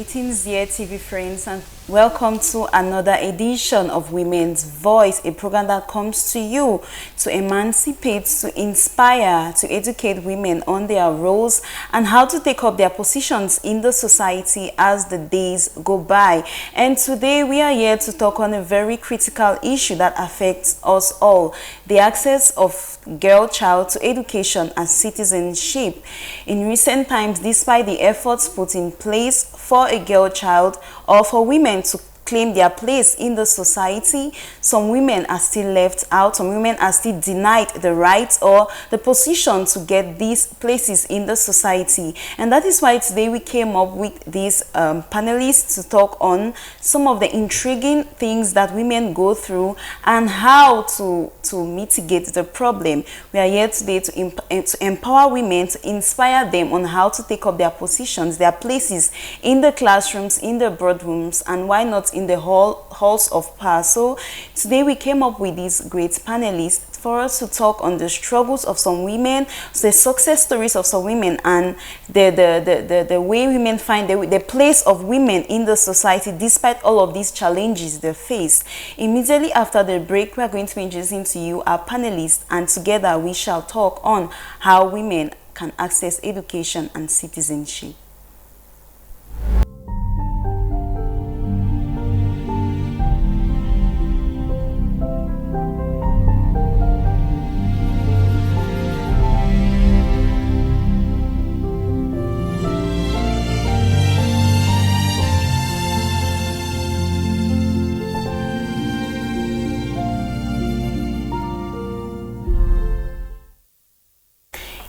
Greetings, dear TV friends, and welcome to another edition of Women's Voice, a program that comes to you to emancipate, to inspire, to educate women on their roles and how to take up their positions in the society as the days go by. And today we are here to talk on a very critical issue that affects us all: the access of girl child to education and citizenship. In recent times, despite the efforts put in place for a girl child or for women to claim their place in the society, some women are still left out. Some women are still denied the right or the position to get these places in the society. And that is why today we came up with these panelists to talk on some of the intriguing things that women go through and how to mitigate the problem. We are here today to empower women, to inspire them on how to take up their positions, their places in the classrooms, in the boardrooms, and why not in the halls of power. So today we came up with these great panelists for us to talk on the struggles of some women, the success stories of some women, and the way women find the place of women in the society despite all of these challenges they face. Immediately after the break, we are going to be introducing to you our panelists, and together we shall talk on how women can access education and citizenship.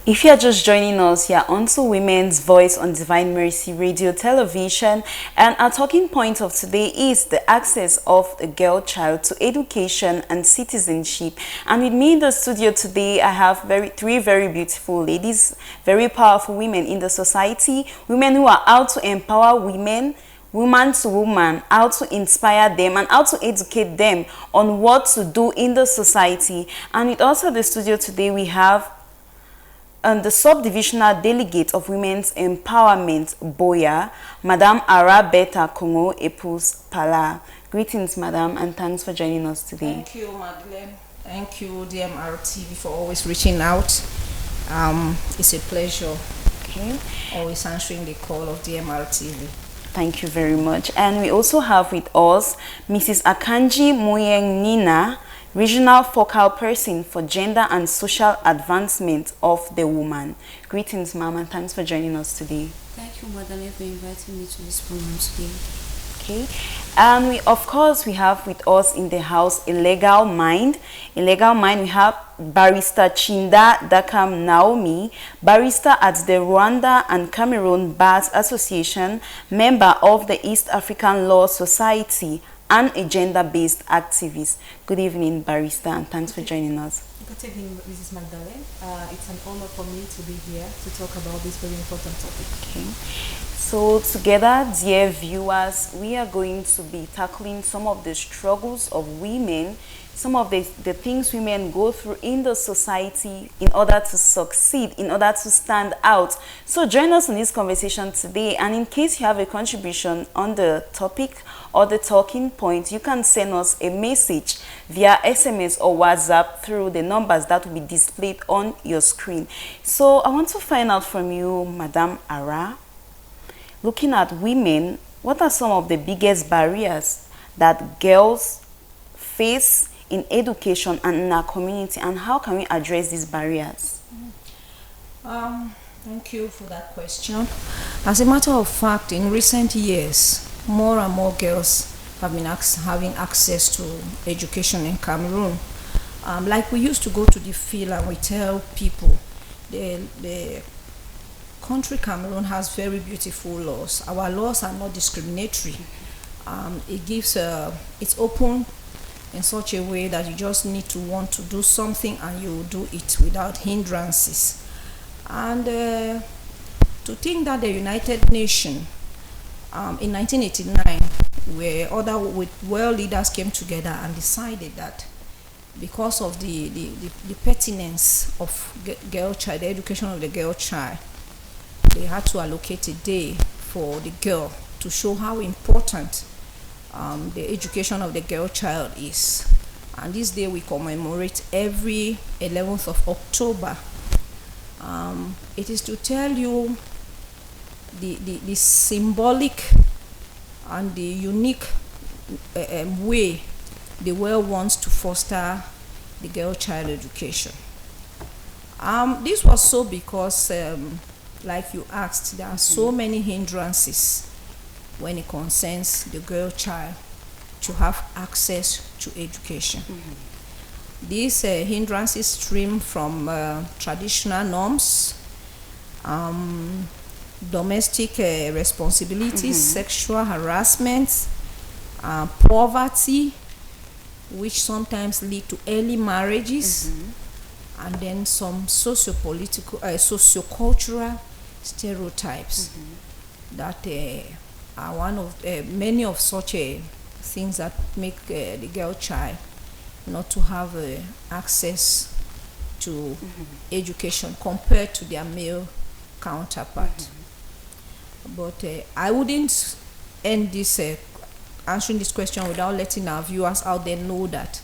If you are just joining us, you are onto Women's Voice on Divine Mercy Radio Television, and our talking point of today is the access of the girl child to education and citizenship. And with me in the studio today, I have three very beautiful ladies, very powerful women in the society, women who are out to empower women, woman to woman, how to inspire them and how to educate them on what to do in the society. And with us at the studio today, we have the subdivisional delegate of Women's Empowerment, Boya, Madame Arabetta Kongo Epus Pala. Greetings, Madam, and thanks for joining us today. Thank you, Madeleine. Thank you, DMR TV, for always reaching out. It's a pleasure. Okay. Always answering the call of DMR TV. Thank you very much. And we also have with us Mrs. Akanji Muyeng Nina, Regional Focal Person for Gender and Social Advancement of the Woman. Greetings, ma'am, and thanks for joining us today. Thank you, Madeleine, for inviting me to this program today. Okay, and we have with us in the house a legal mind. We have Barrister Chinda Dakam Naomi, barrister at the Rwanda and Cameroon Bars Association, member of the East African Law Society, and a gender-based activist. Good evening, barrister, and thanks for joining us. Good evening, Mrs. Magdalene. It's an honor for me to be here to talk about this very important topic. Okay. So together, dear viewers, we are going to be tackling some of the struggles of women, some of the things women go through in the society in order to succeed, in order to stand out. So join us in this conversation today, and in case you have a contribution on the topic or the talking point, you can send us a message via SMS or WhatsApp through the numbers that will be displayed on your screen. So I want to find out from you, Madame Ara, looking at women, what are some of the biggest barriers that girls face in education and in our community, and how can we address these barriers? Thank you for that question. As a matter of fact, in recent years, more and more girls have been having access to education in Cameroon. Like we used to go to the field and we tell people the country Cameroon has very beautiful laws. Our laws are not discriminatory. It's open in such a way that you just need to want to do something and you do it without hindrances. And to think that the United Nations in 1989, where other world leaders came together and decided that because of the pertinence of girl child, the education of the girl child, they had to allocate a day for the girl to show how important the education of the girl child is. And this day we commemorate every 11th of October. It is to tell you the symbolic and the unique way the world wants to foster the girl child education. This was so because, like you asked, there are so many hindrances when it concerns the girl child to have access to education. These hindrances stem from traditional norms, domestic responsibilities, sexual harassment, poverty, which sometimes lead to early marriages, and then some socio-political, socio-cultural stereotypes that are one of many of such things that make the girl child not to have access to education compared to their male counterpart. But I wouldn't end this answering this question without letting our viewers out there know that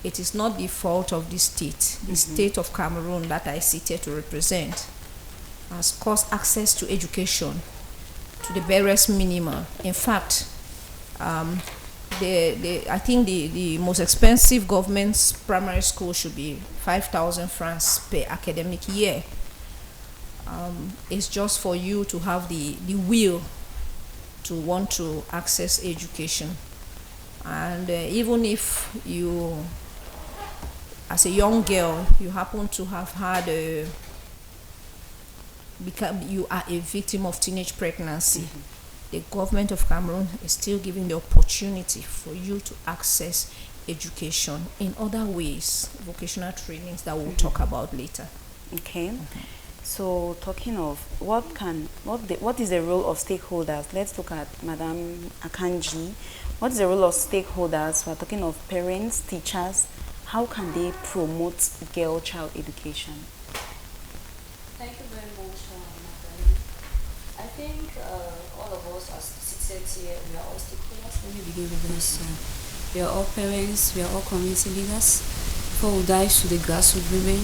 it is not the fault of the state of Cameroon that I sit here to represent has caused access to education to the barest minimum. In fact, I think the most expensive government's primary school should be 5,000 francs per academic year. It's just for you to have the will to want to access education. And even if you, as a young girl, you happen to have had you are a victim of teenage pregnancy, the government of Cameroon is still giving the opportunity for you to access education in other ways, vocational trainings that we'll talk about later. Okay. So talking of what is the role of stakeholders? Let's look at Madam Akanji. What is the role of stakeholders? We're talking of parents, teachers. How can they promote girl child education? Thank you very much, Natalie. I think all of us as citizens here, we are all stakeholders. Let me begin with this. We are all parents, we are all community leaders. Before we dive to the grassroots women,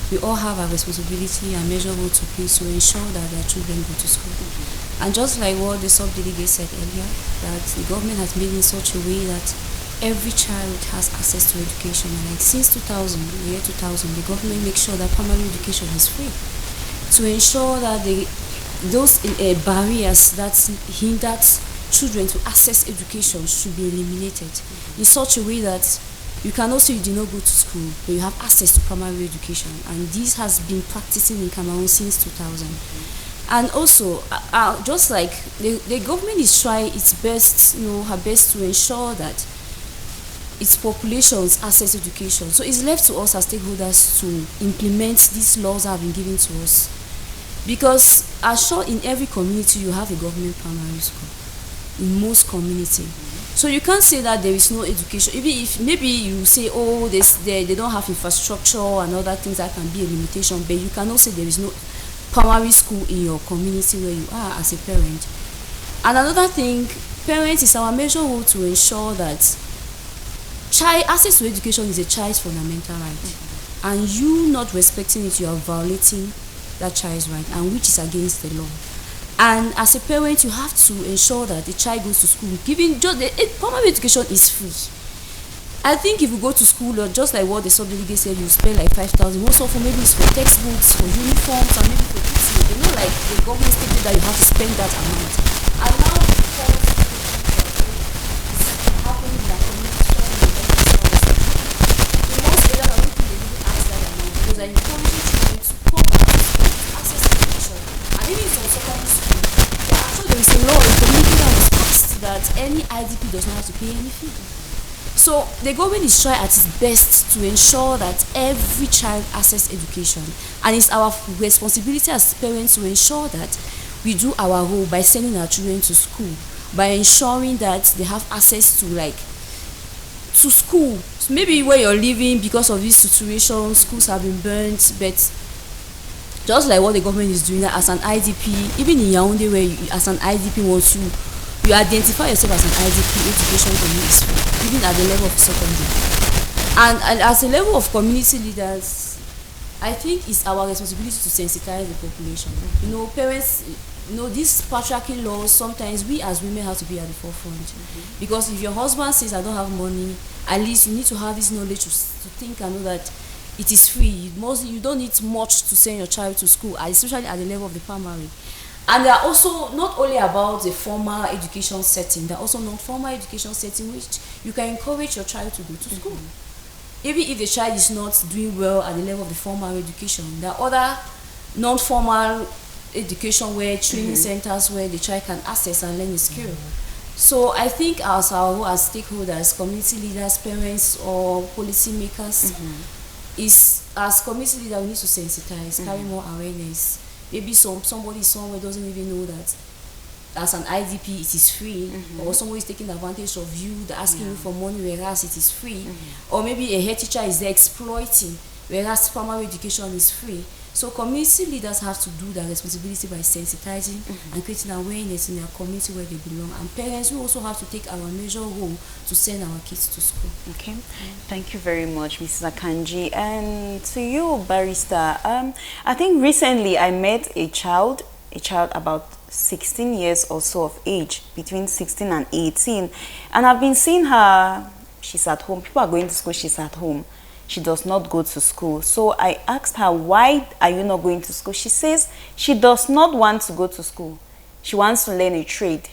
we all have a responsibility and measure role to play to ensure that their children go to school. And just like what the sub-delegate said earlier, that the government has made in such a way that every child has access to education. And like since 2000, the year 2000, the government makes sure that primary education is free to ensure that those barriers that hinder children to access education should be eliminated in such a way that you cannot say you did not go to school, but you have access to primary education. And this has been practicing in Cameroon since 2000. And also, just like the government is trying its best, her best to ensure that its populations access education. So it's left to us as stakeholders to implement these laws that have been given to us. Because as sure in every community you have a government primary school, in most communities. So you can't say that there is no education. Even if maybe you say, oh, they don't have infrastructure and other things that can be a limitation, but you cannot say there is no primary school in your community where you are as a parent. And another thing, parents, is our major role to ensure that access to education is a child's fundamental right. And you not respecting it, you are violating that child's right, and which is against the law. And as a parent, you have to ensure that the child goes to school. Primary education is free. I think if you go to school, or just like what the sub-delegate said, you spend like 5,000. Most often, maybe it's for textbooks, for uniforms, and maybe for teaching. Like the government stated that you have to spend that amount. And now, because it's happening in our community, in most areas, I don't think they really ask that amount because they're encouraging children to come out to access education. And even in some secondary school, there is a law in community that was passed that any IDP does not have to pay any fee. So the government is trying at its best to ensure that every child access education, and it's our responsibility as parents to ensure that we do our role by sending our children to school, by ensuring that they have access to school. So maybe where you're living, because of this situation, schools have been burnt, but just like what the government is doing, that as an IDP, even in Yaoundé, where as an IDP wants to you identify yourself as an IDP, education for you is free, even at the level of secondary. And as a level of community leaders, I think it's our responsibility to sensitize the population. You know, parents, you know, these patriarchy laws, sometimes we as women have to be at the forefront. Because if your husband says, I don't have money, at least you need to have this knowledge to think and know that it is free. You don't need much to send your child to school, especially at the level of the primary. And they are also not only about the formal education setting, there are also non-formal education setting which you can encourage your child to go to school. Even if the child is not doing well at the level of the formal education, there are other non-formal education where training centers where the child can access and learn a skill. So I think as stakeholders, community leaders, parents or policy makers, is as community leaders we need to sensitize, carry more awareness. Maybe somebody somewhere doesn't even know that as an IDP it is free, or somebody is taking advantage of you, asking you for money whereas it is free, or maybe a head teacher is there exploiting whereas primary education is free. So community leaders have to do their responsibility by sensitizing and creating awareness in their community where they belong. And parents, we also have to take our major role to send our kids to school. Okay, thank you very much, Mrs. Akanji. And to you, Barrister, I think recently I met a child about 16 years or so of age, between 16 and 18. And I've been seeing her, she's at home. People are going to school, she's at home. She does not go to school. So I asked her, why are you not going to school? She says she does not want to go to school. She wants to learn a trade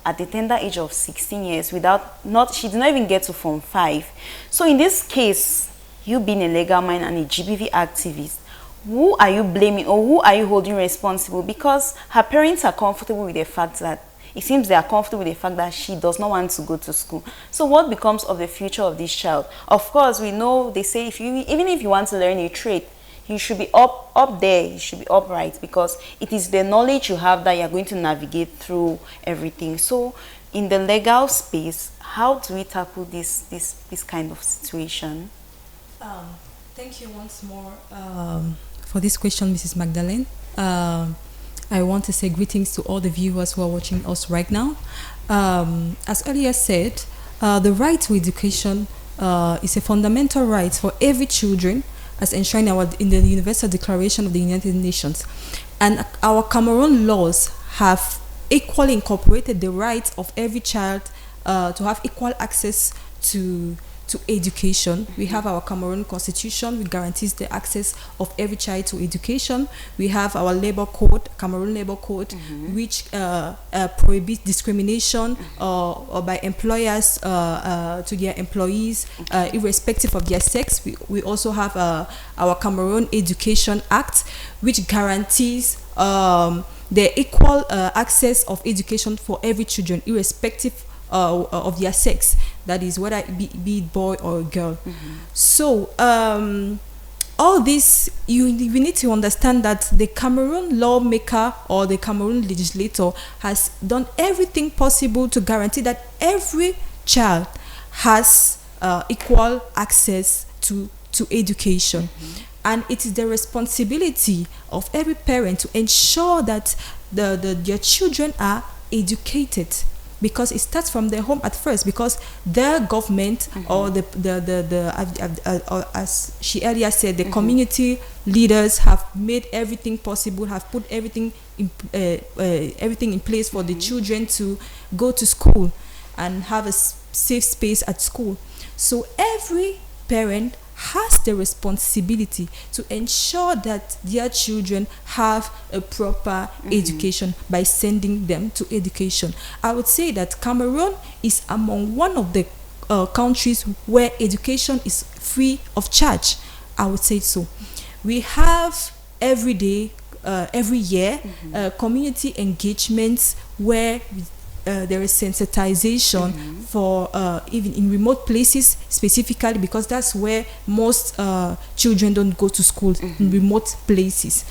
at the tender age of 16 years she did not even get to Form 5. So in this case, you being a legal mind and a GBV activist, who are you blaming or who are you holding responsible? Because her parents are comfortable with the fact that it seems they are comfortable with the fact that she does not want to go to school. So what becomes of the future of this child? Of course, we know they say even if you want to learn a trade, you should be up there, you should be upright, because it is the knowledge you have that you are going to navigate through everything. So in the legal space, how do we tackle this kind of situation? Thank you once more for this question, Mrs. Magdalene. I want to say greetings to all the viewers who are watching us right now. As earlier said, the right to education is a fundamental right for every children, as enshrined in the Universal Declaration of the United Nations. And our Cameroon laws have equally incorporated the right of every child to have equal access to education. We have our Cameroon Constitution, which guarantees the access of every child to education. We have our labor code, Cameroon Labor Code, which prohibits discrimination or by employers to their employees, irrespective of their sex. We also have our Cameroon Education Act, which guarantees the equal access of education for every children, irrespective of their sex, that is whether it be boy or girl. So all this, we need to understand that the Cameroon lawmaker or the Cameroon legislator has done everything possible to guarantee that every child has equal access to education. And it is the responsibility of every parent to ensure that their children are educated, because it starts from their home at first, because their government or as she earlier said, the community leaders have made everything possible, have put everything in place for the children to go to school and have a safe space at school. So every parent has the responsibility to ensure that their children have a proper education by sending them to education. I would say that Cameroon is among one of the countries where education is free of charge. I would say so. We have every year community engagements where there is sensitization for even in remote places, specifically because that's where most children don't go to school, in remote places,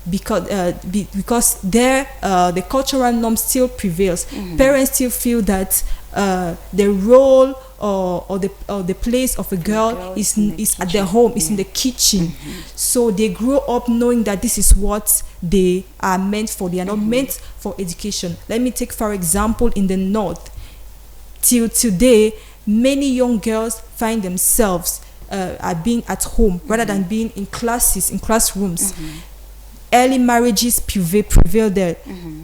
because there the cultural norm still prevails. Parents still feel that the role or the place of a girl is at their home, is in the kitchen. So they grow up knowing that this is what they are meant for. They are not meant for education. Let me take for example in the north. Till today, many young girls find themselves are being at home rather than being in classrooms. Early marriages prevail there,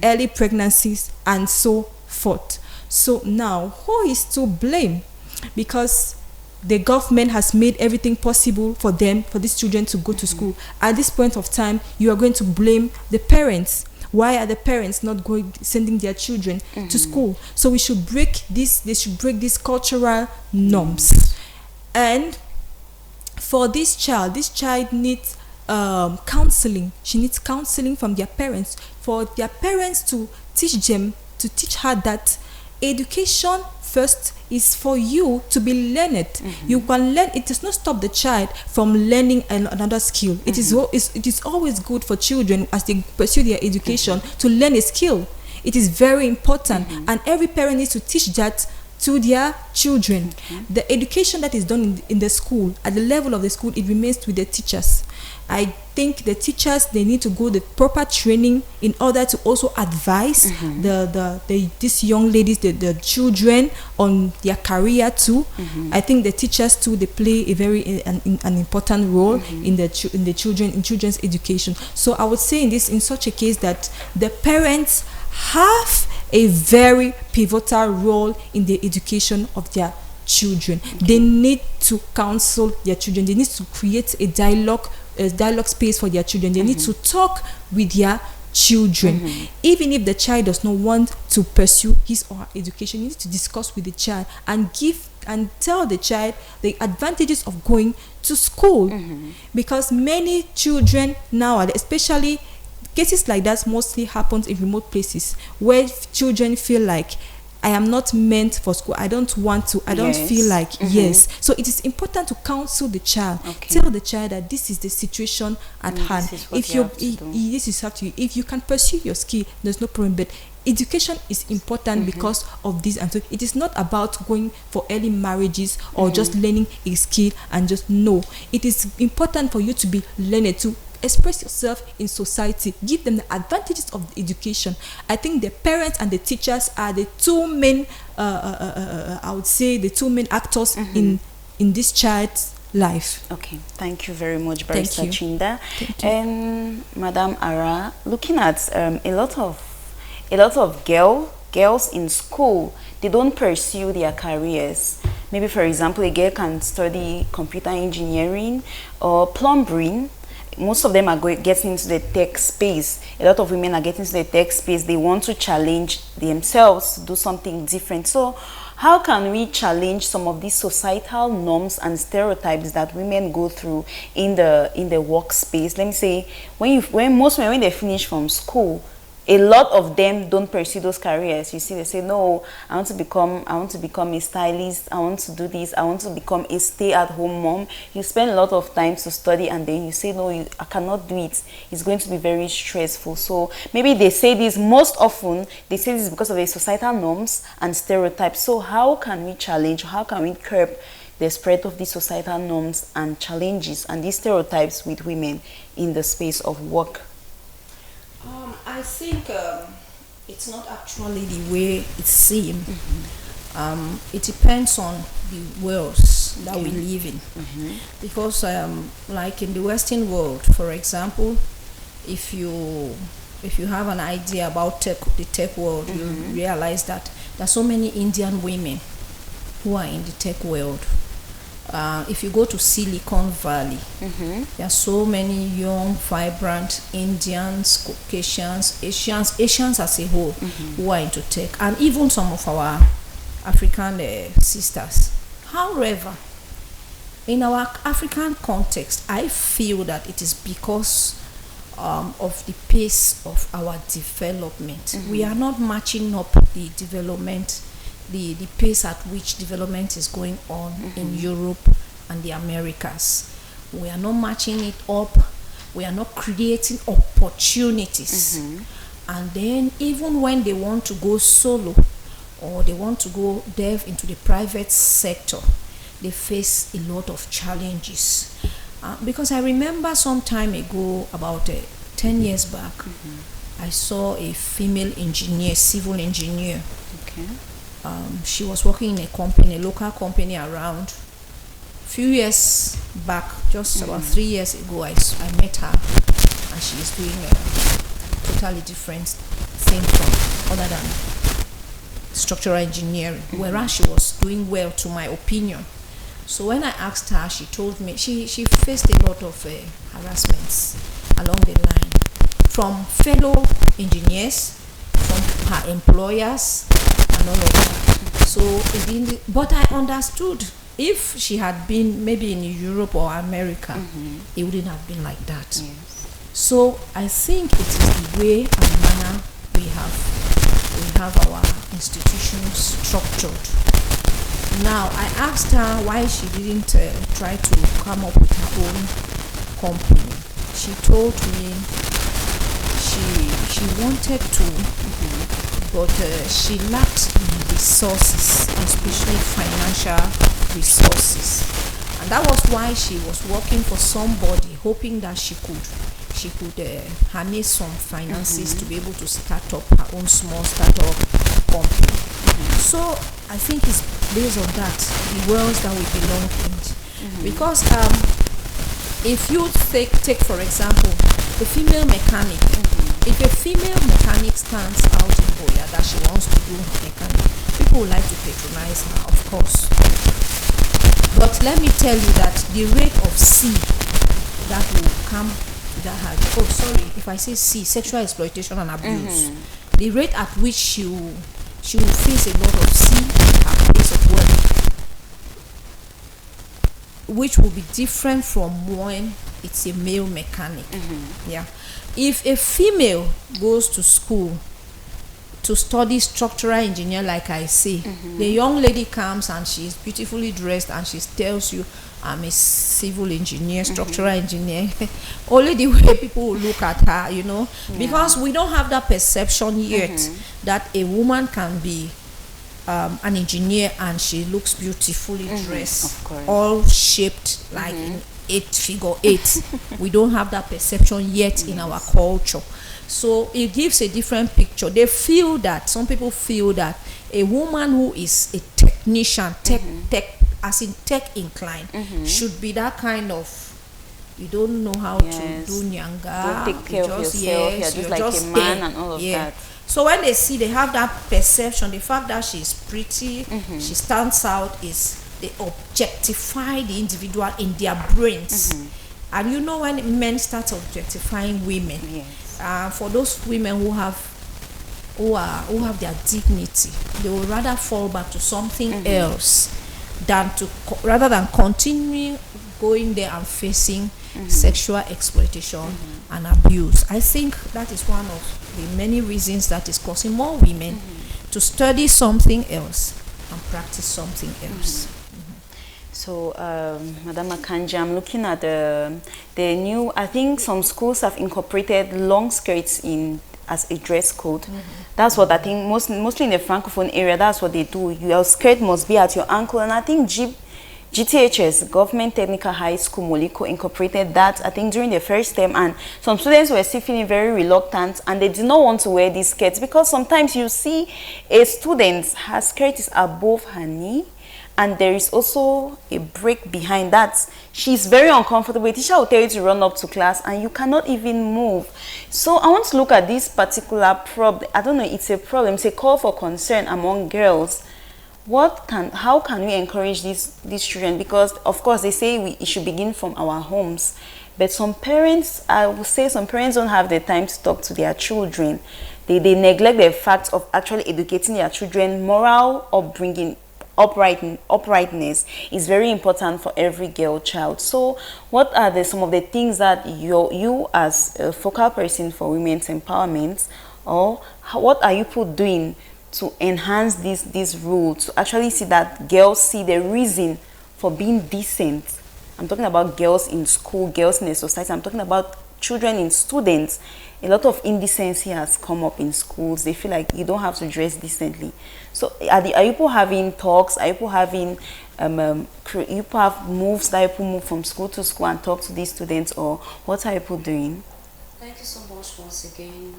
early pregnancies, and so forth. So now, who is to blame? Because the government has made everything possible for these children to go to school. At this point of time, you are going to blame the parents. Why are the parents not sending their children to school? So we should break this. They should break these cultural norms. And for this child needs counseling. She needs counseling from their parents, for their parents to teach her that education first is for you to be learned. You can learn. It does not stop the child from learning another skill. It is always good for children as they pursue their education to learn a skill. It is very important, and every parent needs to teach that to their children. The education that is done in the school, at the level of the school, it remains with the teachers. I think the teachers, they need to go the proper training in order to also advise these young ladies, the children, on their career too. I think the teachers too, they play a very an important role in children's education. So I would say in such a case that the parents have a very pivotal role in the education of their children. They need to counsel their children. They need to create a dialogue space for their children. They need to talk with their children. Even if the child does not want to pursue his or her education, you need to discuss with the child and tell the child the advantages of going to school. Because many children nowadays, especially cases like that, mostly happens in remote places where children feel like, I am not meant for school. I don't want to. I don't feel like. So it is important to counsel the child. Tell the child that this is the situation at hand. If you can pursue your skill, there's no problem. But education is important because of this. And so it is not about going for early marriages or just learning a skill and just no. It is important for you to be learned, to express yourself in society, give them the advantages of the education. I think the parents and the teachers are the two main I would say the two main actors in this child's life. Okay, thank you very much, Barrister Chinda. And Madam Ara, looking at a lot of girls in school, they don't pursue their careers. Maybe, for example, a girl can study computer engineering or plumbing. Most of them are getting into the tech space. A lot of women are getting into the tech space. They want to challenge themselves, do something different. So how can we challenge some of these societal norms and stereotypes that women go through in the workspace? Let me say, when most women, when they finish from school, a lot of them don't pursue those careers. You see, they say, no, I want to become a stylist, I want to do this, I want to become a stay-at-home mom. You spend a lot of time to study, and then you say, no, I cannot do it. It's going to be very stressful. So maybe they say this most often, they say this because of the societal norms and stereotypes. So how can we challenge, how can we curb the spread of these societal norms and challenges and these stereotypes with women in the space of work? I think it's not actually the way it seems. It depends on the worlds that we live in. Because like in the Western world, for example, if you have an idea about the tech world, you realize that there are so many Indian women who are in the tech world. If you go to Silicon Valley, there are so many young, vibrant Indians, Caucasians, Asians as a whole who are into tech, and even some of our African sisters. However, in our African context, I feel that it is because of the pace of our development. We are not matching up the development, the pace at which development is going on in Europe and the Americas. We are not matching it up. We are not creating opportunities. And then even when they want to go solo or they want to go delve into the private sector, they face a lot of challenges. Because I remember some time ago, about 10 years back, I saw a female engineer, civil engineer. Okay. She was working in a company, a local company around. Few years back, just about 3 years ago, I met her, and she is doing a totally different thing from other than structural engineering, whereas she was doing well, to my opinion. So when I asked her, she told me she faced a lot of harassments along the line from fellow engineers, from her employers, and all of that. So it didn't, but I understood. If she had been maybe in Europe or America, it wouldn't have been like that. Yes. So I think it is the way and manner we have our institutions structured. Now, I asked her why she didn't try to come up with her own company. She told me she wanted to, but she lacked resources, especially financial resources. And that was why she was working for somebody, hoping that she could harness some finances to be able to start up her own small startup company. So I think it's based on that, the worlds that we belong in. Because if you take for example the female mechanic, if a female mechanic stands out in Boya that she wants to do mechanic, people would like to patronize her, of course. But let me tell you that the rate of C that will come to that her, oh sorry, if I say C, sexual exploitation and abuse, the rate at which she will face a lot of C in her place of work, which will be different from when it's a male mechanic. Yeah. If a female goes to school to study structural engineer, like I say, the young lady comes and she's beautifully dressed and she tells you, I'm a civil engineer, structural engineer. Only the way people will look at her, you know, because we don't have that perception yet that a woman can be an engineer and she looks beautifully dressed, all shaped like in figure 8. We don't have that perception yet in our culture. So it gives a different picture. They feel that, some people feel that a woman who is a technician, tech inclined, should be that kind of, you don't know how to do nyanga. Don't take care of yourself. You're just like a man and all of that. So when they have that perception, the fact that she's pretty, she stands out, is they objectify the individual in their brains. And you know, when men start objectifying women, for those women who have their dignity, they will rather fall back to something else rather than continuing going there and facing sexual exploitation and abuse. I think that is one of the many reasons that is causing more women to study something else and practice something else. So, Madam Akanji, I'm looking at the new, I think some schools have incorporated long skirts as a dress code. That's what I think, mostly in the Francophone area, that's what they do. Your skirt must be at your ankle, and I think GTHS, Government Technical High School Moliko, incorporated that, I think, during the first term, and some students were still feeling very reluctant and they did not want to wear these skirts, because sometimes you see a student, her skirt is above her knee, and there is also a break behind that. She's very uncomfortable. A teacher will tell you to run up to class and you cannot even move. So I want to look at this particular problem. I don't know, it's a problem, it's a call for concern among girls. How can we encourage these children? Because of course they say it should begin from our homes, but some parents, I would say some parents don't have the time to talk to their children. They neglect the fact of actually educating their children. Moral upbringing, uprightness is very important for every girl child. So what are some of the things that you as a focal person for women's empowerment, or what are you doing to enhance this rule, to actually see that girls see the reason for being decent? I'm talking about girls in school, girls in the society. I'm talking about children, in students, a lot of indecency has come up in schools. They feel like you don't have to dress decently. So are you people having talks? Are you people having you people have moves that you people move from school to school and talk to these students, or what are you people doing? Thank you so much once again.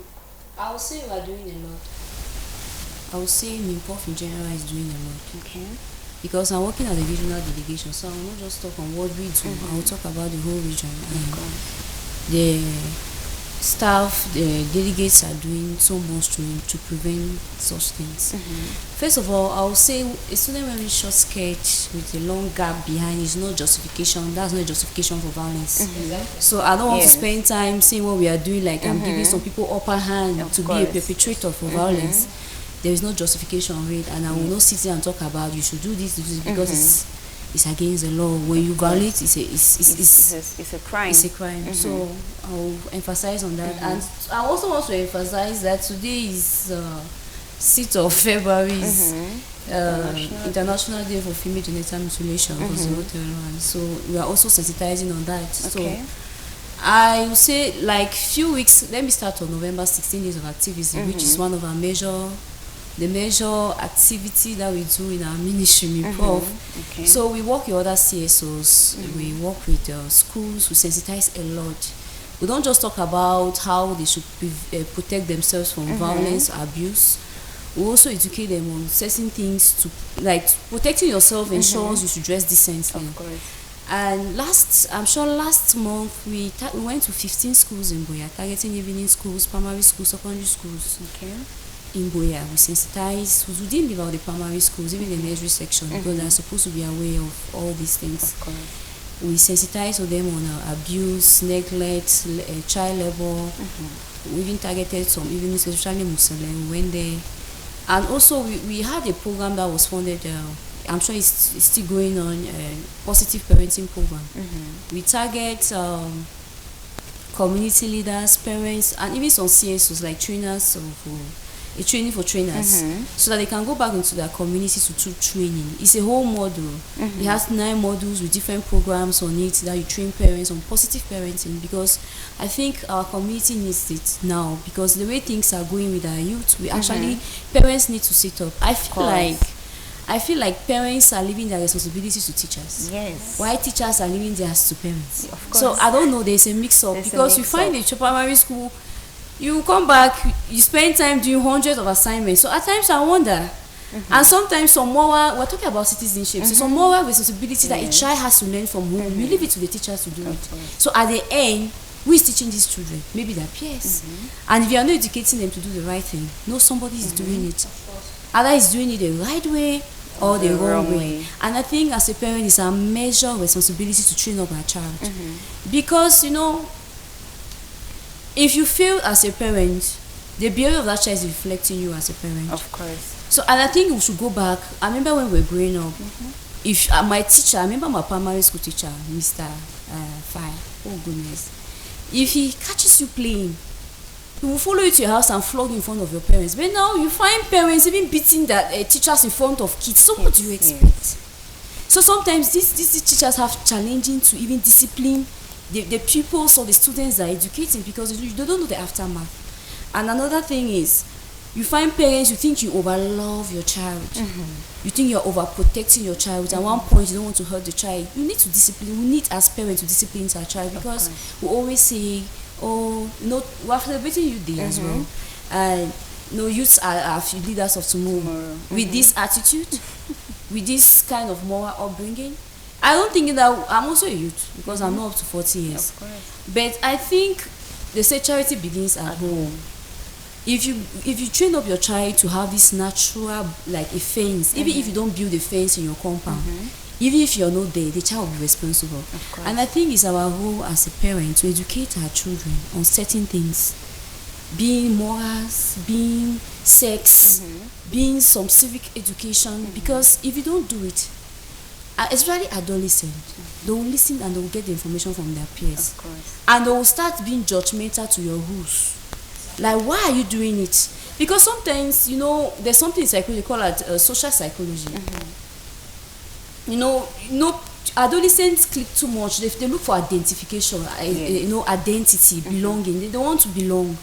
I would say we are doing a lot. I would say MINPOF in general is doing a lot. Okay. Because I'm working at the regional delegation, so I will not just talk on what we do. I will talk about the whole region. And the staff, the delegates are doing so much to prevent such things. First of all, I will say a student wearing short skirt with a long gap behind is no justification. That's not a justification for violence. So I don't want to spend time saying what we are doing, like I'm giving some people upper hand to be a perpetrator for violence. There is no justification of it, and I will not sit here and talk about you should do this because it's against the law. When you violate, it's a crime. It's a crime. So I'll emphasize on that, and I also want to emphasize that today is 6th of February, International Day for Female Genital Mutilation. So we are also sensitizing on that. So I would say, like, few weeks. Let me start on November 16 Days of Activism, which is one of our the major activity that we do in our ministry, MINPOF. So we work with other CSOs, we work with schools, we sensitize a lot. We don't just talk about how they should protect themselves from violence, abuse. We also educate them on certain things to, like, protecting yourself ensures you should dress decently. Of course. And last month we went to 15 schools in Boya, targeting evening schools, primary schools, secondary schools. In Boya, we sensitize. We didn't leave out the primary schools, even the nursery section, because they're supposed to be aware of all these things. We sensitize them on abuse, neglect, child labor. We even targeted some evening, especially Muslim, when they. And also we had a program that was funded. I'm sure it's still going on. Positive parenting program. We target community leaders, parents, and even some CSOs like trainers a training for trainers, so that they can go back into their community to do training. It's a whole module. It has 9 modules with different programs on it that you train parents on positive parenting, because I think our community needs it now, because the way things are going with our youth, we actually, parents need to sit up. I feel like parents are leaving their responsibilities to teachers. Yes. While teachers are leaving theirs to parents. Of course. So I don't know, there's a mix-up, because you find a primary school, you come back, you spend time doing hundreds of assignments. So at times I wonder, and sometimes some moral, we're talking about citizenship, so some moral responsibility that a child has to learn from home, we leave it to the teachers to do it. So at the end, who is teaching these children? Maybe their peers. And if you are not educating them to do the right thing, no, somebody is doing it. Either is doing it the right way or the wrong way. And I think as a parent, it's our major responsibility to train up our child. Because, you know, if you fail as a parent, the behavior of that child is reflecting you as a parent. Of course. So, and I think we should go back. I remember when we were growing up, if my teacher, I remember my primary school teacher, Mr. Fire, oh goodness, if he catches you playing, he will follow you to your house and flog you in front of your parents. But now you find parents even beating that teachers in front of kids. So what do you expect? So sometimes these teachers have challenging to even discipline the pupils or the students that are educating, because they don't know the aftermath. And another thing is, you find parents, you think you overlove your child. You think you're overprotecting your child. At one point, you don't want to hurt the child. You need to discipline. We need as parents to discipline our child, because we always say, oh, you know, we're celebrating Youth Day as well. And you know, youths are leaders of tomorrow. With this attitude, with this kind of moral upbringing, I don't think that I'm also a youth, because I'm not up to 40 years. Of course. But I think they say charity begins at home. If you train up your child to have this natural, like a fence, even if you don't build a fence in your compound, even if you're not there, the child will be responsible. And I think it's our role as a parent to educate our children on certain things, being morals, being sex, being some civic education, because if you don't do it, especially adolescents, they will listen and they will get the information from their peers. And they will start being judgmental to your rules. Like, why are you doing it? Because sometimes, you know, there's something in psychology, they call it social psychology. You know, adolescents click too much. They look for identification, identity, belonging. They don't want to belong.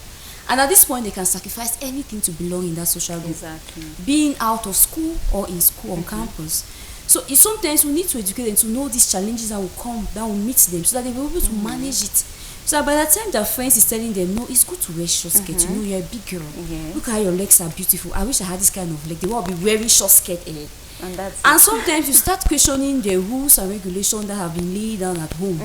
And at this point, they can sacrifice anything to belong in that social group. Exactly. Being out of school or in school on campus. So sometimes we need to educate them to know these challenges that will come, that will meet them, so that they will be able to manage it. So that by the time their friends is telling them, no, it's good to wear short skirt. You know, you're a big girl. Yes. Look how your legs are beautiful. I wish I had this kind of leg. They will all be wearing short skirt. And that's And sometimes you start questioning the rules and regulations that have been laid down at home.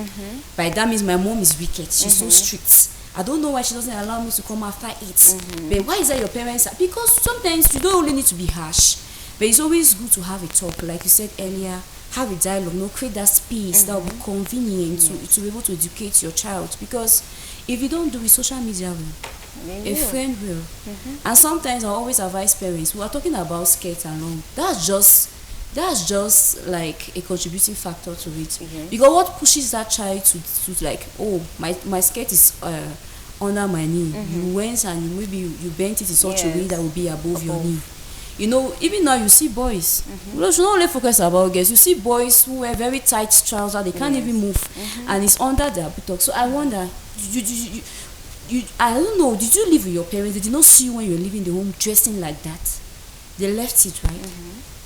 By that means my mom is wicked. She's so strict. I don't know why she doesn't allow me to come after it. But why is that your parents? Because sometimes you don't only need to be harsh, but it's always good to have a talk, like you said earlier. Have a dialogue, create that space that will be convenient to be able to educate your child. Because if you don't do it, social media will. A friend will. And sometimes I always advise parents, we are talking about skirts and long. That's just like a contributing factor to it. Because what pushes that child to like, oh, my skirt is under my knee. You went and maybe you bent it in such a way that will be above your knee. You know, even now you see boys. You should not only focus about girls. You see boys who wear very tight trousers. They can't even move, and it's under their buttocks. So I wonder, I don't know. Did you live with your parents? They did not see you when you were leaving the home dressing like that. They left it, right?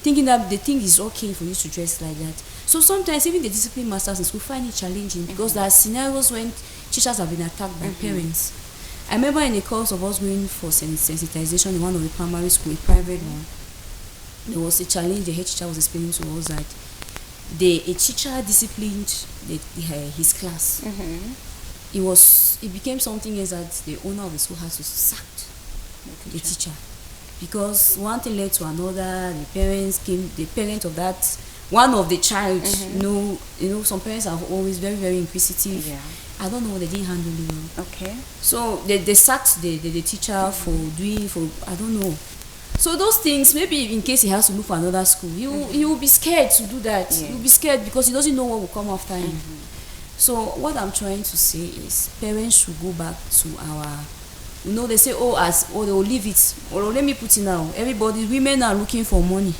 Thinking that they think it's okay for you to dress like that. So sometimes even the discipline masters in school find it challenging because there are scenarios when teachers have been attacked by parents. I remember in the course of us going for sensitization in one of the primary school, a private one, there was a challenge the head teacher was explaining to us that a teacher disciplined his class. It became something else that the owner of the school had to sack the teacher. Because one thing led to another. The parent of that one of the child, some parents are always very, very inquisitive. I don't know, they didn't handle it well. Okay. So they sacked the teacher for I don't know. So those things, maybe in case he has to look for another school, he will be scared to do that. He will be scared because he doesn't know what will come after him. So what I'm trying to say is parents should go back to our, they say, they will leave it. Or let me put it now. Women are looking for money.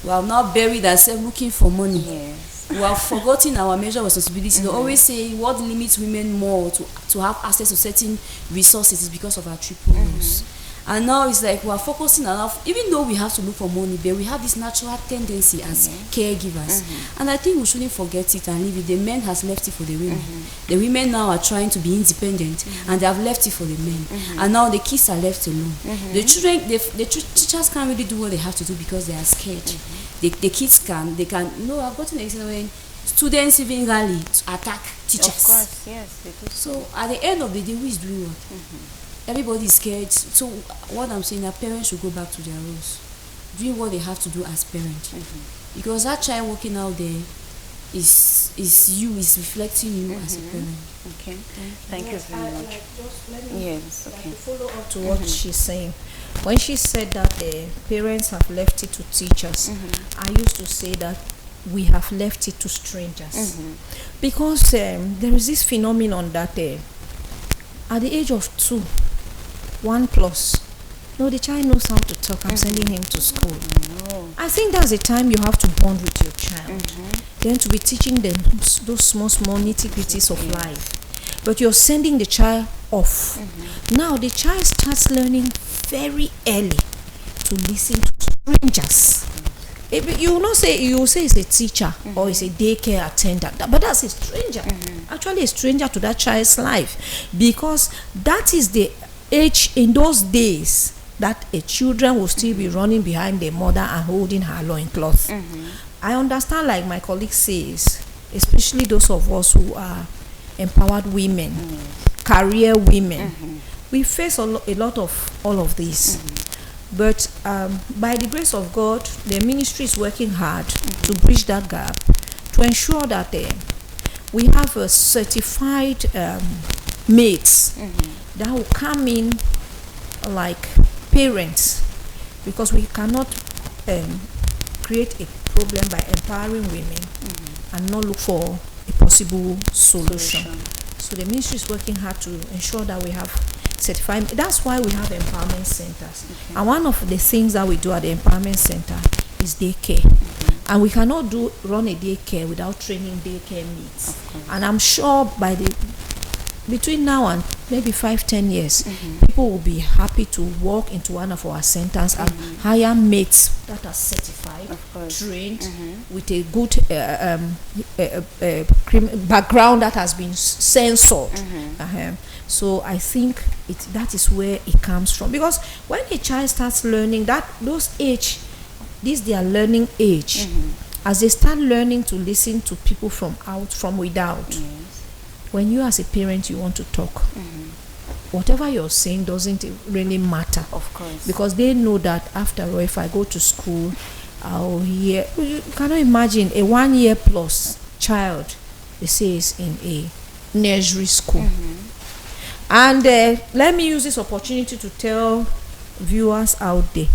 We have now buried ourselves looking for money. Yes. We have forgotten our major responsibility. They always say what limits women more to have access to certain resources is because of our triple roles. And now it's like we are focusing on, even though we have to look for money, but we have this natural tendency as caregivers. And I think we shouldn't forget it and leave it. The men has left it for the women. The women now are trying to be independent and they have left it for the men. And now the kids are left alone. The children, the teachers can't really do what they have to do because they are scared. The kids can, I've gotten an example when students even rally to attack teachers. Of course, yes, they do. So at the end of the day, who is doing what? Everybody is scared. So what I'm saying, that parents should go back to their roles, doing what they have to do as parents. Because that child walking out there is reflecting you as a parent. Okay. Thank you very much. Yes. Okay. To follow up to what she's saying, when she said that parents have left it to teachers, I used to say that we have left it to strangers, because there is this phenomenon that at the age of 2, 1+, the child knows how to talk. I'm sending him to school. I think that's the time you have to bond with your child. Then to be teaching them those small nitty-gritties of life. But you're sending the child off. Now the child starts learning very early to listen to strangers. You will say it's a teacher or it's a daycare attendant, but that's a stranger. Actually a stranger to that child's life, because that is the age in those days that a children will still be running behind their mother and holding her loincloth. I understand, like my colleague says, especially those of us who are empowered women, career women, we face a lot of all of this. But by the grace of God, the ministry is working hard to bridge that gap, to ensure that we have a certified mates that will come in like parents, because we cannot create a problem by empowering women and not look for a possible solution. So the ministry is working hard to ensure that we have certified. That's why we have empowerment centers. And one of the things that we do at the empowerment center is daycare. And we cannot run a daycare without training daycare mates. And I'm sure between now and maybe 5-10 years, people will be happy to walk into one of our centers and hire mates that are certified, trained, with a good background that has been censored. So I think that is where it comes from. Because when a child starts learning, those age, this their learning age, as they start learning to listen to people from without. When you as a parent, you want to talk, whatever you're saying doesn't really matter. Of course. Because they know that after all, if I go to school, I'll hear. You cannot imagine a 1 year plus child, they say, is in a nursery school. And let me use this opportunity to tell viewers out there.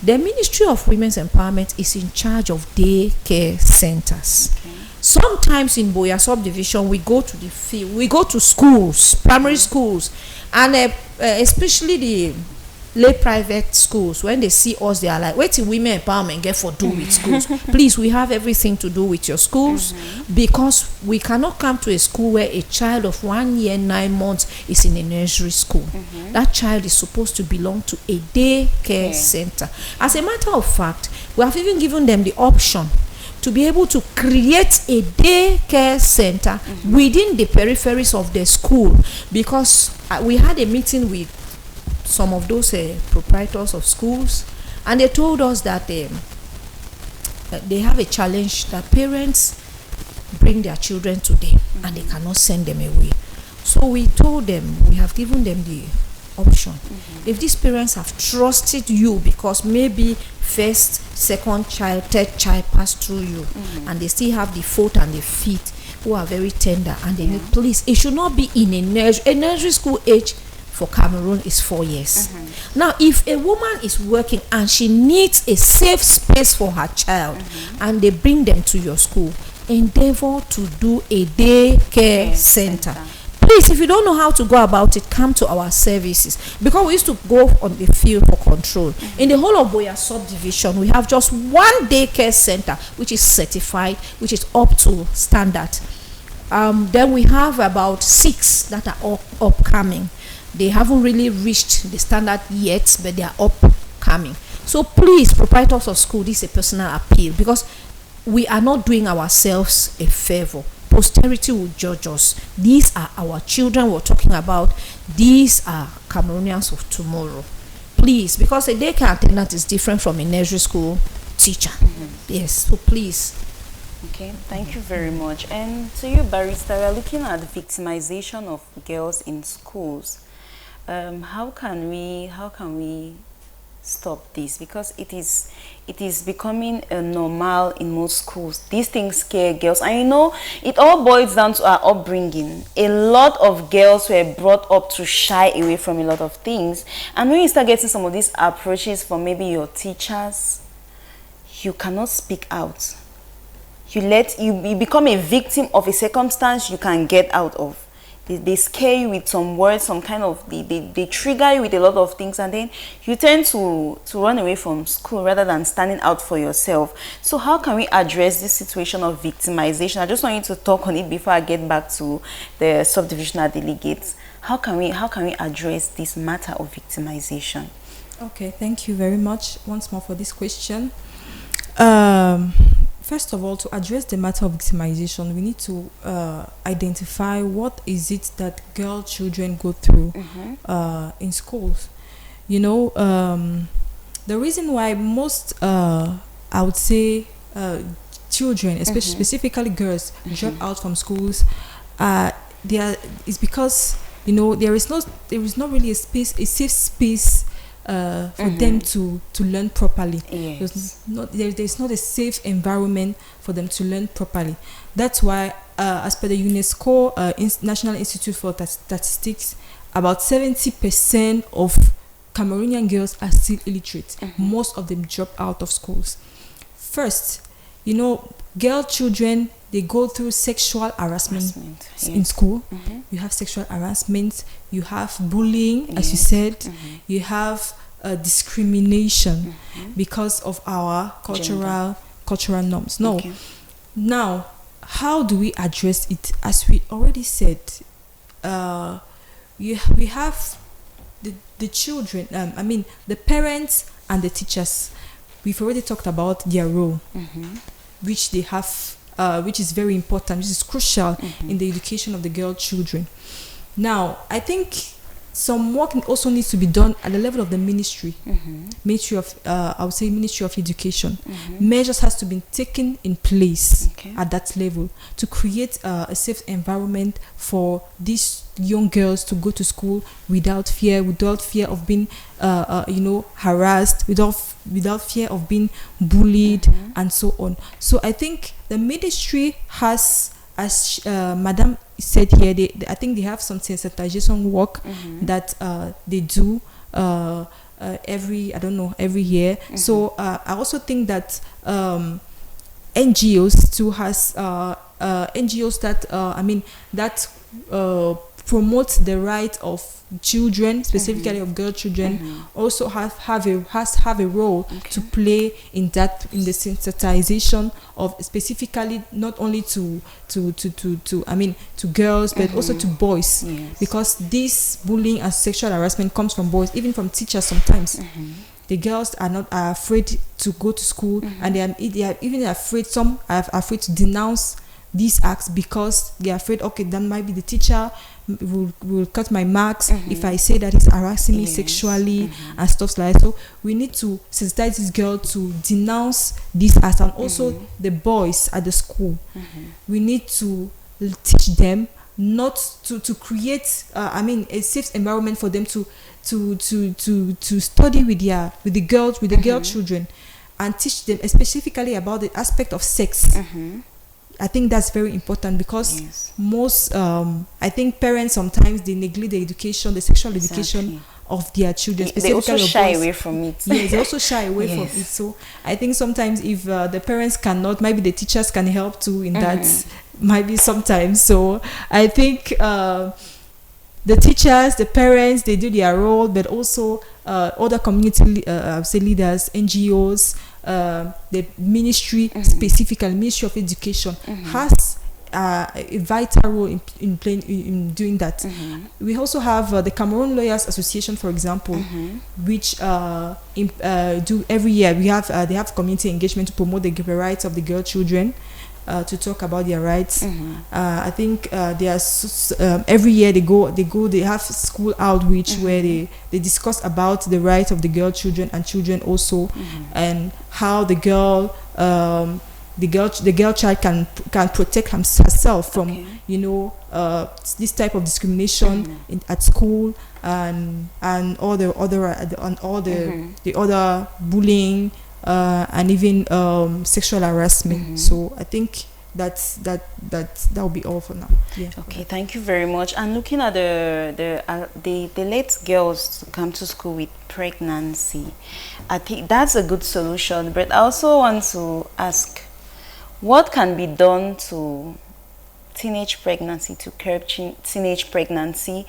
The Ministry of Women's Empowerment is in charge of daycare centers. Sometimes in Boya subdivision, we go to the field, we go to schools, primary schools, and especially the lay private schools. When they see us, they are like, wait till women empowerment get for do with schools. Please, we have everything to do with your schools, because we cannot come to a school where a child of 1 year 9 months is in a nursery school. That child is supposed to belong to a daycare center. As a matter of fact, we have even given them the option to be able to create a daycare center within the peripheries of the school, because we had a meeting with some of those proprietors of schools, and they told us that they have a challenge that parents bring their children to them and they cannot send them away. So we told them, we have given them the option. If these parents have trusted you, because maybe first, second child, third child passed through you, and they still have the foot and the feet who are very tender, and they need, please, it should not be in a nursery school age. For Cameroon is 4 years. Now, if a woman is working and she needs a safe space for her child, and they bring them to your school, endeavor to do a daycare center. Please, if you don't know how to go about it, come to our services, because we used to go on the field for control. In the whole of Boya subdivision, we have just one daycare center which is certified, which is up to standard. Then we have about 6 that are upcoming. They haven't really reached the standard yet, but they are upcoming. So please, proprietors of school, this is a personal appeal, because we are not doing ourselves a favor. Posterity will judge us. These are our children we're talking about. These are Cameroonians of tomorrow. Please, because a daycare attendant is different from a nursery school teacher. Yes, so please. Okay, thank you very much. And to you, Barrister, we're looking at the victimization of girls in schools. How can we stop this? Because it is becoming normal in most schools. These things scare girls, and you know, it all boils down to our upbringing. A lot of girls were brought up to shy away from a lot of things, and when you start getting some of these approaches from maybe your teachers, you cannot speak out. You become a victim of a circumstance you can get out of. They scare you with some words, some kind of, they trigger you with a lot of things, and then you tend to run away from school rather than standing out for yourself. So how can we address this situation of victimization? I just want you to talk on it before I get back to the subdivisional delegates. How can we address this matter of victimization? Okay, thank you very much once more for this question. First of all, to address the matter of victimization, we need to identify what is it that children go through in schools. You know, the reason why most, I would say, children, especially specifically girls, drop out from schools, is because, you know, there is not really a safe space for them to learn properly. Yes. There's not a safe environment for them to learn properly. That's why, as per the UNESCO National Institute for Statistics, about 70% of Cameroonian girls are still illiterate. Most of them drop out of schools. First, you know, children, they go through sexual harassment in school. You have sexual harassment, you have bullying, as you said, you have discrimination because of our cultural cultural norms. No. Okay. Now, how do we address it? As we already said, we have the children, the parents and the teachers. We've already talked about their role, which they have, which is very important, which is crucial in the education of the girl children. Now, I think some work also needs to be done at the level of the ministry, Ministry of, I would say Ministry of Education. Measures has to be taken in place at that level to create a safe environment for these young girls to go to school without fear of being, harassed, without fear of being bullied, and so on. So I think the ministry has, as Madam said here, I think they have some sensitization work that they do every year. So I also think that NGOs too has NGOs that promote the right of children, specifically of girl children, also have a role to play in the sensitization of, specifically not only to girls, but also to boys, because this bullying and sexual harassment comes from boys, even from teachers sometimes. The girls are afraid to go to school, and they are even afraid. Some are afraid to denounce these acts because they are afraid, okay, that might be the teacher will cut my marks if I say that he's harassing me sexually and stuff like that. So we need to sensitize this girl to denounce these acts, and also the boys at the school. We need to teach them not to create a safe environment for them to study with the girl children, and teach them specifically about the aspect of sex. I think that's very important, because most I think parents sometimes they neglect the sexual education of their children. They also shy away from it. Yes, they also shy away from it. So I think sometimes if the parents cannot, maybe the teachers can help too in that. Maybe sometimes. So I think the teachers, the parents, they do their role, but also other community I would say leaders, NGOs, the ministry, specifically Ministry of Education, has a vital role in doing that. We also have the Cameroon Lawyers Association, for example, which do every year. They have community engagement to promote the rights of the girl children, to talk about their rights. I think they are every year they have school outreach where they discuss about the rights of the girl children and children also, and how the girl child can protect herself from this type of discrimination at school, and all the other bullying, and even sexual harassment. So I think that will be all for now. Okay, thank you very much. And looking at the let girls to come to school with pregnancy, I think that's a good solution. But I also want to ask, what can be done to teenage pregnancy, to curb teenage pregnancy?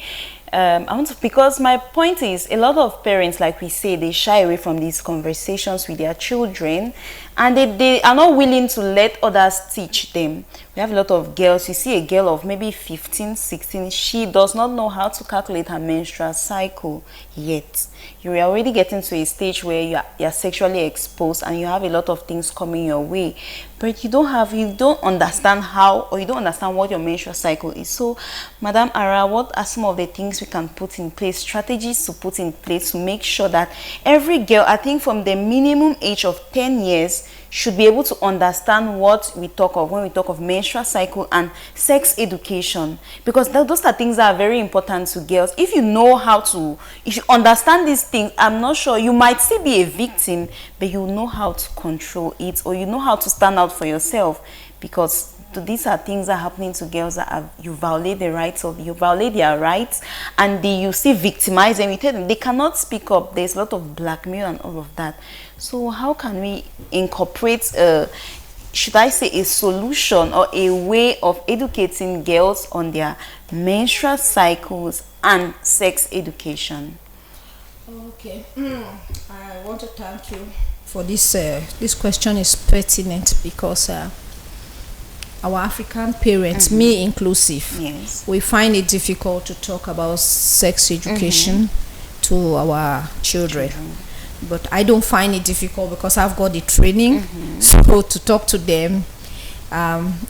Because my point is, a lot of parents, like we say, they shy away from these conversations with their children, and they are not willing to let others teach them. We have a lot of girls. You see a girl of maybe 15, 16, she does not know how to calculate her menstrual cycle yet. You are already getting to a stage where you're sexually exposed, and you have a lot of things coming your way, but you don't understand how, or you don't understand what your menstrual cycle is. So, Madam Ara, what are some of the things we can put in place, strategies to put in place to make sure that every girl, I think from the minimum age of 10 years, should be able to understand what we talk of when we talk of menstrual cycle and sex education? Because those are things that are very important to girls. If you understand these things, I'm not sure, you might still be a victim, but you know how to control it, or you know how to stand out for yourself. Because these are things that are happening to girls that you violate their rights, and you still victimize them. You tell them they cannot speak up. There's a lot of blackmail and all of that. So how can we incorporate should I say a solution or a way of educating girls on their menstrual cycles and sex education? Okay. I want to thank you for this question is pertinent because our African parents, me inclusive, Yes. we find it difficult to talk about sex education to our children. But I don't find it difficult because I've got the training. So to talk to them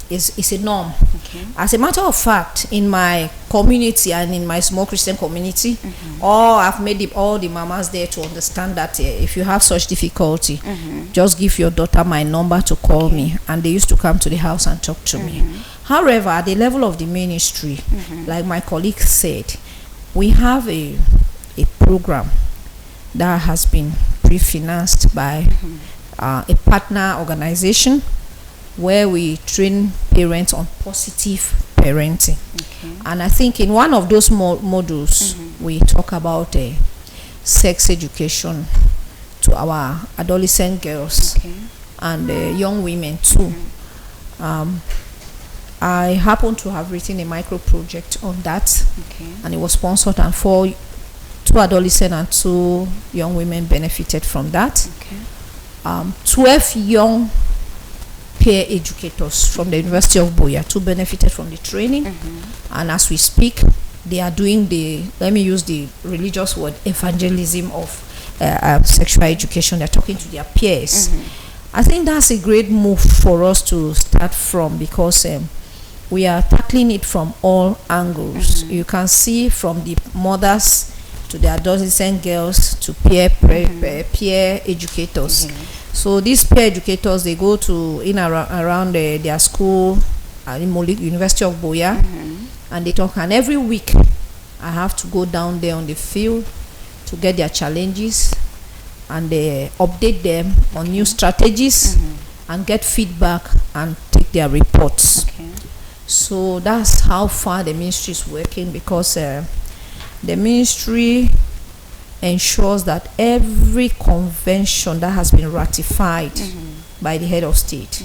is a norm. Okay. As a matter of fact, in my community and in my small Christian community, I've made all the mamas there to understand that if you have such difficulty, just give your daughter my number to call me, and they used to come to the house and talk to me. However, at the level of the ministry, like my colleague said, we have a program that has been pre-financed by a partner organization where we train parents on positive parenting. Okay. And I think in one of those modules, we talk about sex education to our adolescent girls and young women too. I happen to have written a micro project on that, and it was sponsored, and two adolescents and 2 young women benefited from that. 12 young peer educators from the University of Buea too benefited from the training, and as we speak, they are doing let me use the religious word, evangelism of sexual education. They're talking to their peers. I think that's a great move for us to start from, because we are tackling it from all angles. You can see from the mothers to the adolescent girls to peer educators. So these peer educators, they go to around their school at University of Buea, and they talk. And every week, I have to go down there on the field to get their challenges and update them on new strategies and get feedback and take their reports. So that's how far the ministry is working, because the ministry ensures that every convention that has been ratified by the head of state,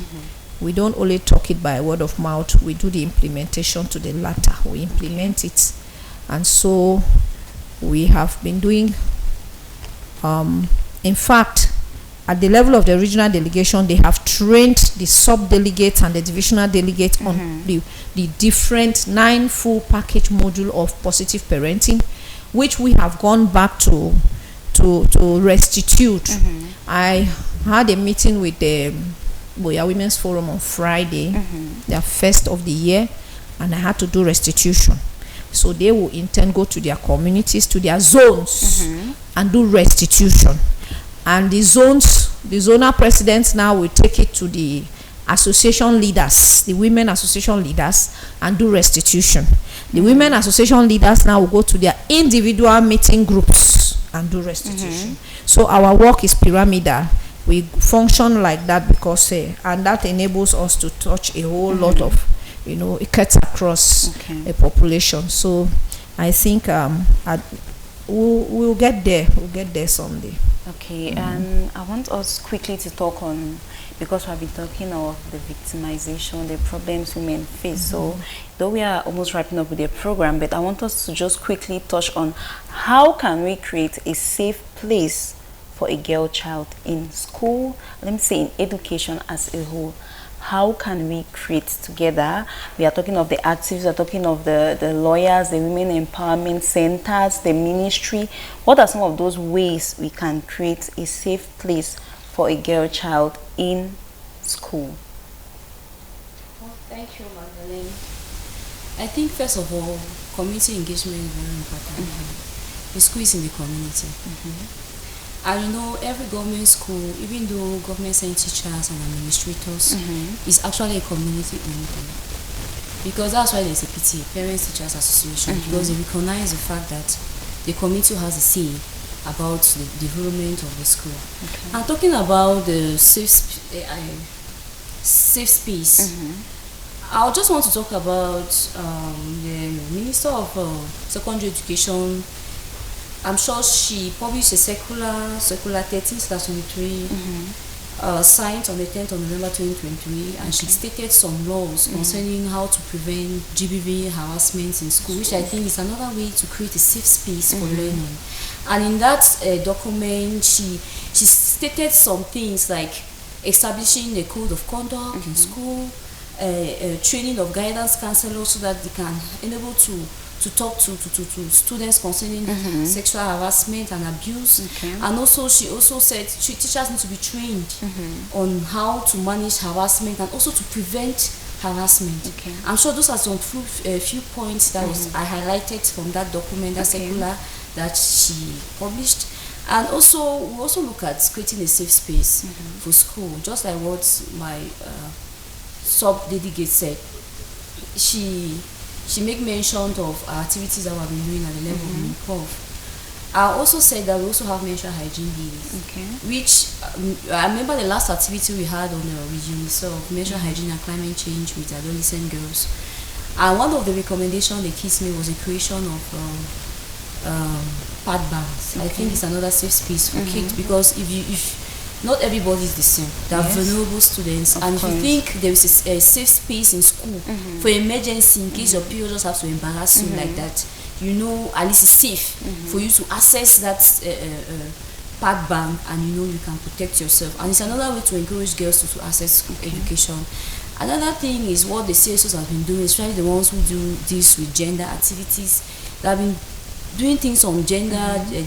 we don't only talk it by word of mouth, we do the implementation to the latter. We implement it. And so we have been doing, in fact, at the level of the regional delegation, they have trained the sub-delegates and the divisional delegates on the different 9 full package module of positive parenting, which we have gone back to restitute. I had a meeting with the Buea Women's Forum on Friday, their first of the year, and I had to do restitution. So they will in turn go to their communities, to their zones, and do restitution. And the zonal presidents now will take it to the association leaders, the women association leaders, and do restitution. The women association leaders now will go to their individual meeting groups and do restitution. So our work is pyramidal. We function like that because and that enables us to touch a whole lot of, it cuts across a population. So I think we'll get there. We'll get there someday. Okay, and I want us quickly to talk on, because we've been talking of the victimization, the problems women face. So though we are almost wrapping up with the program, but I want us to just quickly touch on how can we create a safe place for a girl child in school, let me say in education as a whole. How can we create together? We are talking of the activists, we are talking of the lawyers, the women empowerment centers, the ministry. What are some of those ways we can create a safe place for a girl child in school? Well, thank you, Magdalene. I think first of all, community engagement is very important. The school is in the community. And every government school, even though government sent teachers and administrators, is actually a community owned. Because that's why there's a PTA, Parents Teachers Association, because they recognize the fact that the community has a say about the development of the school. And talking about the safe space, I just want to talk about the Minister of Secondary Education. I'm sure she published a circular 13/23 signed on the 10th of November 2023, and she stated some laws concerning how to prevent GBV harassment in school, which I think is another way to create a safe space for learning. And in that document, she stated some things like establishing a code of conduct in school, training of guidance counselors so that they can enable to talk to students concerning sexual harassment and abuse. And also she also said teachers need to be trained on how to manage harassment and also to prevent harassment. I'm sure those are some few points that was I highlighted from that document, that circular that she published. And also we also look at creating a safe space for school, just like what my sub delegate said. She make mention of activities that we have been doing at the level of Nepal. I also said that we also have menstrual hygiene days, which I remember the last activity we had on the region, so menstrual hygiene and climate change with adolescent girls. And one of the recommendations they kids made was the creation of pad banks. I think it's another safe space for kids, because if not everybody is the same. There are vulnerable students, and if you think there is a safe space in school for emergency in case your period just has to embarrass you like that, you know at least it's safe for you to access that pad bank, and you know you can protect yourself. And it's another way to encourage girls to access school education. Another thing is what the CSOs have been doing, especially the ones who do this with gender activities. They have been doing things on gender-based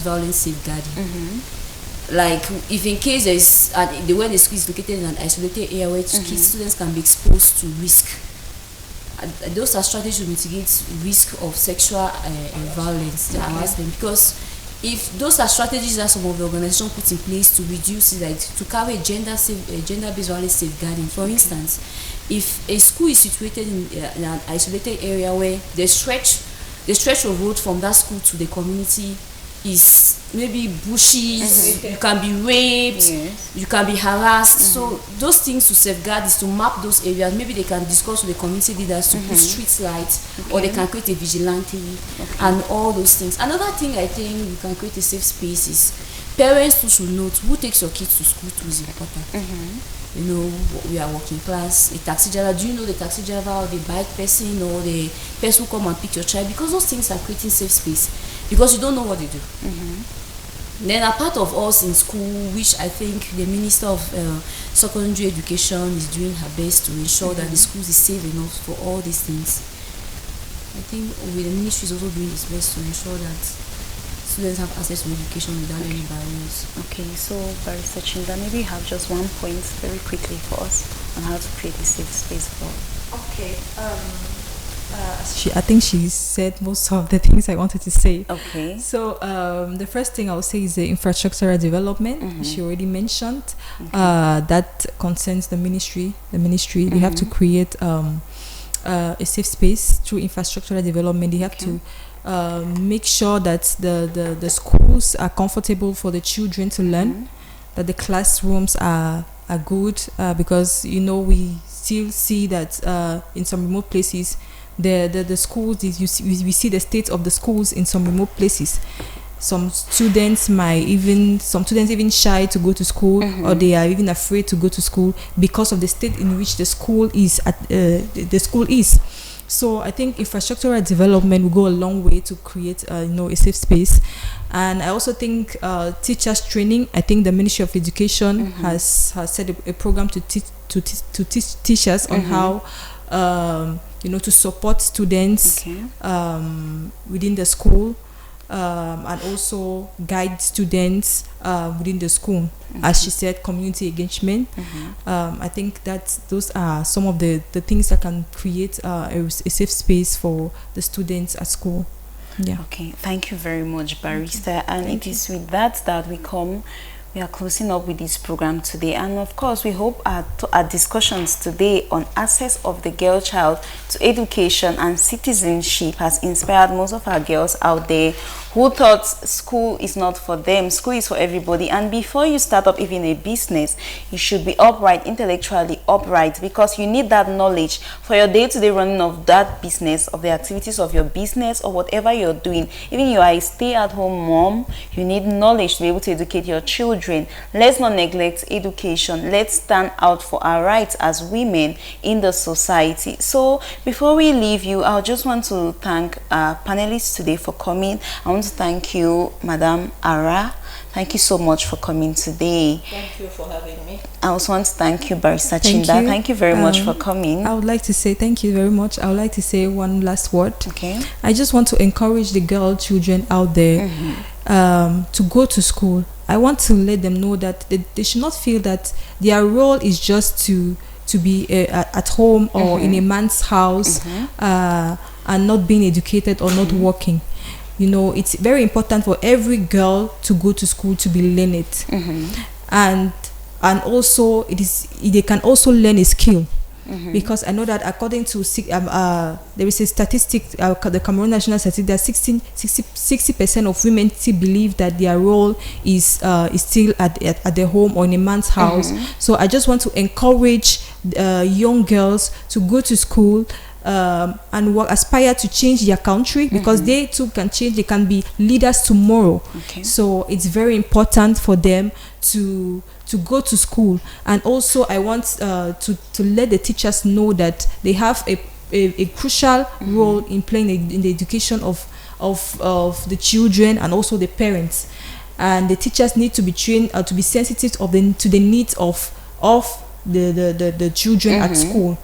violence safeguarding. Like if in case there is the way the school is located in an isolated area where students can be exposed to risk, those are strategies to mitigate risk of sexual violence and harassment. Because if those are strategies that some of the organizations put in place to reduce it, like to carry a gender-based violence safeguarding. For instance, if a school is situated in an isolated area where the stretch of road from that school to the community is maybe bushes, you can be raped, you can be harassed. So those things to safeguard is to map those areas. Maybe they can discuss with the community leaders to put street lights, or they can create a vigilante and all those things. Another thing I think you can create a safe space is parents too should note who takes your kids to school too is important. You know, we are working class, a taxi driver, do you know the taxi driver or the bike person or the person who come and pick your child? Because those things are creating safe space, because you don't know what they do. Then a part of us in school, which I think the Minister of Secondary Education is doing her best to ensure that the schools is safe enough for all these things. I think the ministry is also doing its best to ensure that students have access to education without any barriers. Okay, so Barrister Chinda, maybe you have just one point very quickly for us on how to create a safe space for. Okay. I think she said most of the things I wanted to say. Okay. So the first thing I would say is the infrastructural development. She already mentioned that concerns the ministry. They have to create a safe space through infrastructural development. They have to make sure that the schools are comfortable for the children to learn, that the classrooms are good, because you know we still see that in some remote places the schools we see the state of the schools in some remote places. Some students even shy to go to school, or they are even afraid to go to school because of the state in which the school is So I think infrastructural development will go a long way to create a safe space. And I also think teachers training. I think the Ministry of Education has set a program to teach teachers on how to support students within the school, and also guide students within the school. As she said, community engagement. I think that those are some of the things that can create a safe space for the students at school. Yeah. Okay, thank you very much, Barrister. And it is with that we are closing up with this program today. And of course, we hope our discussions today on access of the girl child to education and citizenship has inspired most of our girls out there who thought school is not for them. School is for everybody. And before you start up even a business, you should be upright, intellectually upright, because you need that knowledge for your day-to-day running of that business, of the activities of your business or whatever you're doing. Even you are a stay-at-home mom, you need knowledge to be able to educate your children. Let's not neglect education. Let's stand out for our rights as women in the society. So before we leave you, I just want to thank our panelists today for coming. I want want to thank you, Madam Ara. Thank you so much for coming today. Thank you for having me. I also want to thank you, Barrister Thank Chinda. you. Thank you very much for coming. I would like to say thank you very much. I would like to say one last word. Okay. I just want to encourage the girl children out there to go to school. I want to let them know that they should not feel that their role is just to be at home or in a man's house and not being educated or not working. You know, it's very important for every girl to go to school to be learned, and also they can also learn a skill. Because I know that according to there is a statistic, the Cameroon National Statistic, that 60% of women still believe that their role is still at their home or in a man's house. So I just want to encourage young girls to go to school and aspire to change their country, because they too can change. They can be leaders tomorrow. So it's very important for them to go to school. And also I want to let the teachers know that they have a crucial role in playing in the education of the children and also the parents. And the teachers need to be trained to be sensitive to the needs of the children at school,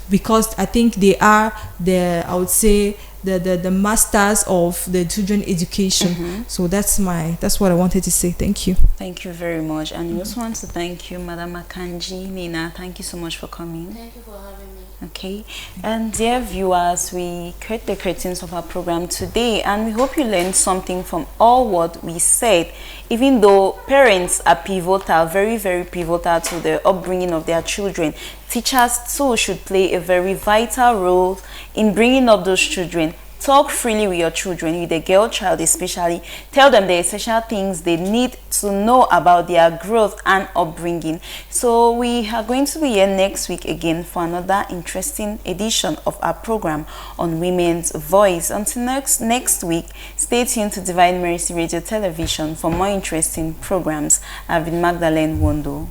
because I think they are I would say the masters of the children education. So that's what I wanted to say. Thank you. Thank you very much. And we also want to thank you, Madam Akanji Nina. Thank you so much for coming. Thank you for having me. Okay, and dear viewers, we cut the curtains of our program today, and we hope you learned something from all what we said. Even though parents are pivotal, very, very pivotal to the upbringing of their children, teachers too should play a very vital role in bringing up those children. Talk freely with your children, with the girl child especially. Tell them the essential things they need to know about their growth and upbringing. So we are going to be here next week again for another interesting edition of our program on Women's Voice. Until next week, stay tuned to Divine Mercy Radio Television for more interesting programs. I've been Magdalene Wondo.